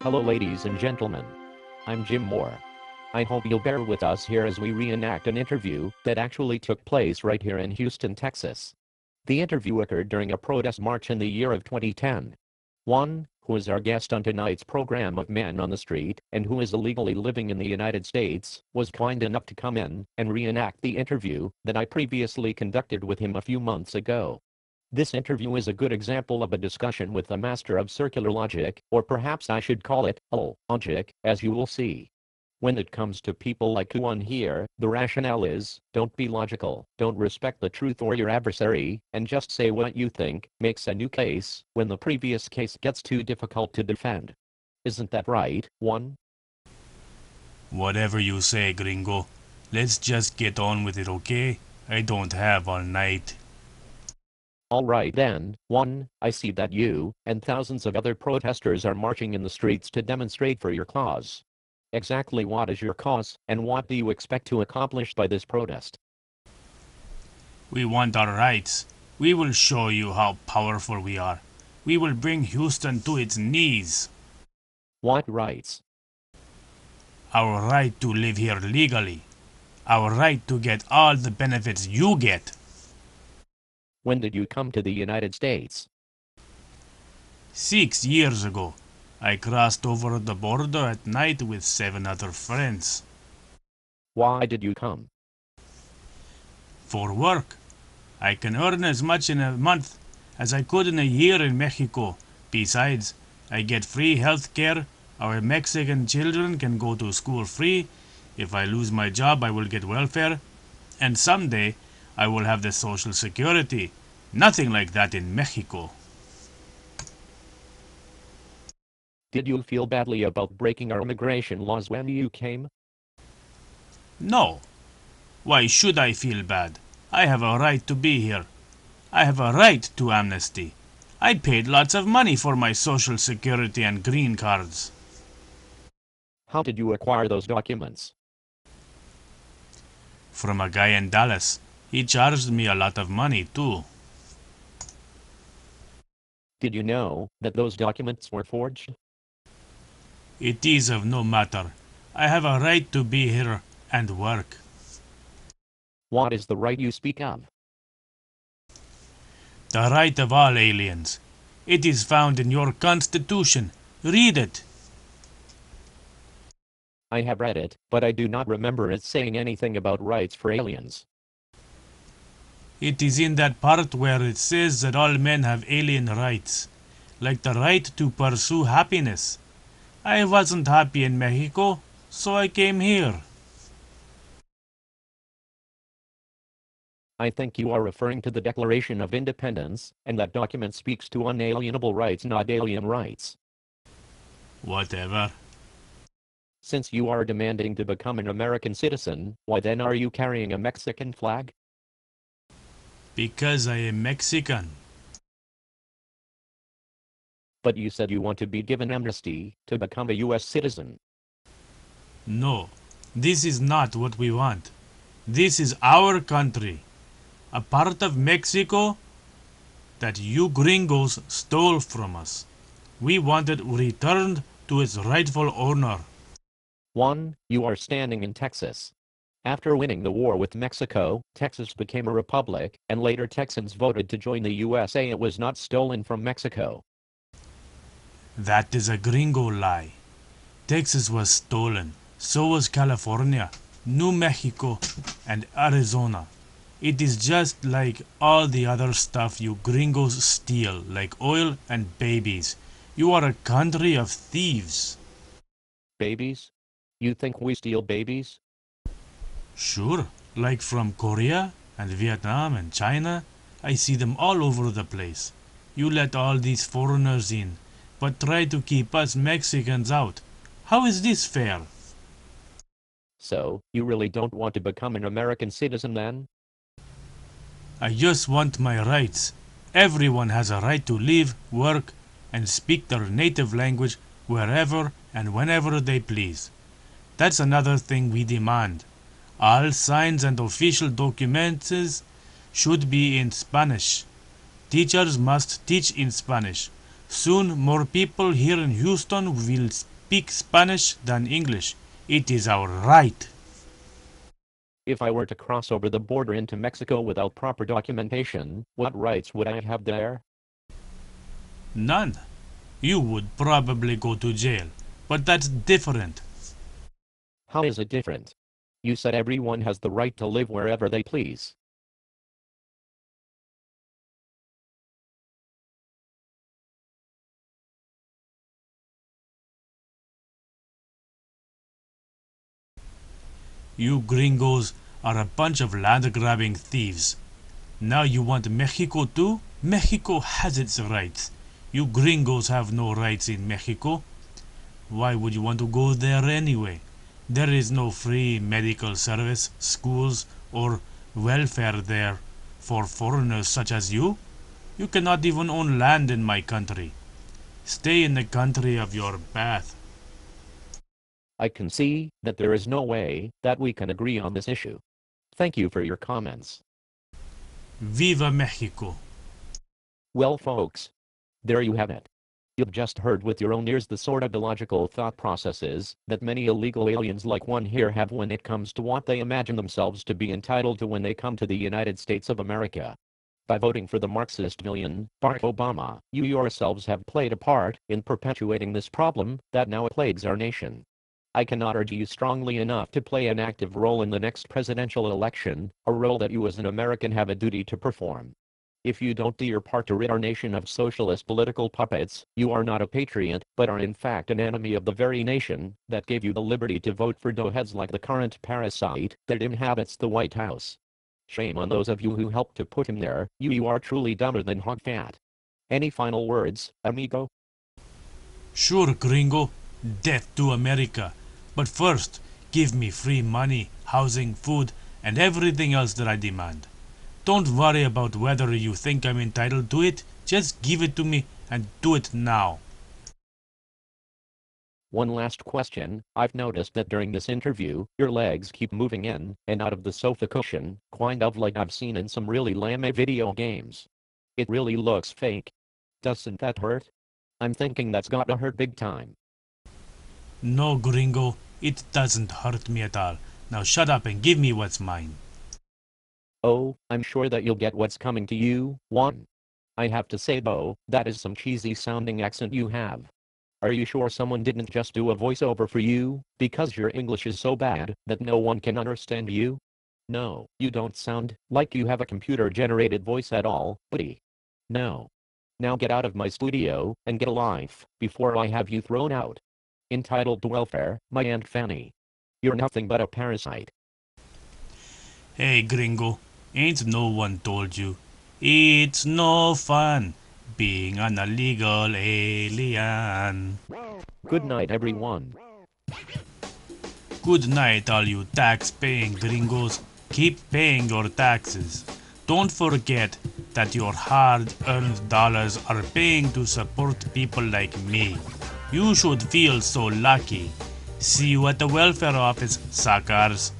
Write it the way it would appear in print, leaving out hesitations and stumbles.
Hello ladies and gentlemen. I'm Jim Moore. I hope you'll bear with us here as we reenact an interview that actually took place right here in Houston, Texas. The interview occurred during a protest march in the year of 2010. Juan, who is our guest on tonight's program of Men on the Street, and who is illegally living in the United States, was kind enough to come in and reenact the interview that I previously conducted with him a few months ago. This interview is a good example of a discussion with a master of circular logic, or perhaps I should call it, logic, as you will see. When it comes to people like Juan here, the rationale is, don't be logical, don't respect the truth or your adversary, and just say what you think, makes a new case, when the previous case gets too difficult to defend. Isn't that right, Juan? Whatever you say, gringo. Let's just get on with it, okay? I don't have all night. Alright then, Juan, I see that you and thousands of other protesters are marching in the streets to demonstrate for your cause. Exactly what is your cause, and what do you expect to accomplish by this protest? We want our rights. We will show you how powerful we are. We will bring Houston to its knees. What rights? Our right to live here legally. Our right to get all the benefits you get. When did you come to the United States? 6 years ago, I crossed over the border at night with 7 other friends. Why did you come? For work. I can earn as much in a month as I could in a year in Mexico. Besides, I get free health care. Our Mexican children can go to school free. If I lose my job, I will get welfare. And someday, I will have the Social Security. Nothing like that in Mexico. Did you feel badly about breaking our immigration laws when you came? No. Why should I feel bad? I have a right to be here. I have a right to amnesty. I paid lots of money for my Social Security and green cards. How did you acquire those documents? From a guy in Dallas. He charged me a lot of money, too. Did you know that those documents were forged? It is of no matter. I have a right to be here and work. What is the right you speak of? The right of all aliens. It is found in your Constitution. Read it. I have read it, but I do not remember it saying anything about rights for aliens. It is in that part where it says that all men have alien rights, like the right to pursue happiness. I wasn't happy in Mexico, so I came here. I think you are referring to the Declaration of Independence, and that document speaks to unalienable rights, not alien rights. Whatever. Since you are demanding to become an American citizen, why then are you carrying a Mexican flag? Because I am Mexican. But you said you want to be given amnesty to become a U.S. citizen. No, this is not what we want. This is our country. A part of Mexico that you gringos stole from us. We want it returned to its rightful owner. Juan, you are standing in Texas. After winning the war with Mexico, Texas became a republic, and later Texans voted to join the USA. It was not stolen from Mexico. That is a gringo lie. Texas was stolen. So was California, New Mexico, and Arizona. It is just like all the other stuff you gringos steal, like oil and babies. You are a country of thieves. Babies? You think we steal babies? Sure, like from Korea and Vietnam and China. I see them all over the place. You let all these foreigners in, but try to keep us Mexicans out. How is this fair? So, you really don't want to become an American citizen then? I just want my rights. Everyone has a right to live, work, and speak their native language wherever and whenever they please. That's another thing we demand. All signs and official documents should be in Spanish. Teachers must teach in Spanish. Soon more people here in Houston will speak Spanish than English. It is our right. If I were to cross over the border into Mexico without proper documentation, what rights would I have there? None. You would probably go to jail, but that's different. How is it different? You said everyone has the right to live wherever they please. You gringos are a bunch of land-grabbing thieves. Now you want Mexico too? Mexico has its rights. You gringos have no rights in Mexico. Why would you want to go there anyway? There is no free medical service, schools, or welfare there for foreigners such as you. You cannot even own land in my country. Stay in the country of your birth. I can see that there is no way that we can agree on this issue. Thank you for your comments. Viva Mexico! Well, folks, there you have it. You've just heard with your own ears the sort of illogical thought processes that many illegal aliens like Juan here have when it comes to what they imagine themselves to be entitled to when they come to the United States of America. By voting for the Marxist villain, Barack Obama, you yourselves have played a part in perpetuating this problem that now plagues our nation. I cannot urge you strongly enough to play an active role in the next presidential election, a role that you as an American have a duty to perform. If you don't do your part to rid our nation of socialist political puppets, you are not a patriot, but are in fact an enemy of the very nation that gave you the liberty to vote for doughheads like the current parasite that inhabits the White House. Shame on those of you who helped to put him there. You are truly dumber than hog fat. Any final words, amigo? Sure, gringo. Death to America. But first, give me free money, housing, food, and everything else that I demand. Don't worry about whether you think I'm entitled to it. Just give it to me and do it now. One last question. I've noticed that during this interview, your legs keep moving in and out of the sofa cushion, kind of like I've seen in some really lame video games. It really looks fake. Doesn't that hurt? I'm thinking that's gotta hurt big time. No, gringo, it doesn't hurt me at all. Now shut up and give me what's mine. Oh, I'm sure that you'll get what's coming to you, Juan. I have to say though, that is some cheesy sounding accent you have. Are you sure someone didn't just do a voiceover for you, because your English is so bad that no one can understand you? No, you don't sound like you have a computer-generated voice at all, buddy. No. Now get out of my studio and get a life before I have you thrown out. Entitled to welfare, my Aunt Fanny. You're nothing but a parasite. Hey, gringo, ain't no one told you? It's no fun being an illegal alien. Good night, everyone. Good night, all you tax-paying gringos. Keep paying your taxes. Don't forget that your hard-earned dollars are paying to support people like me. You should feel so lucky. See you at the welfare office, suckers.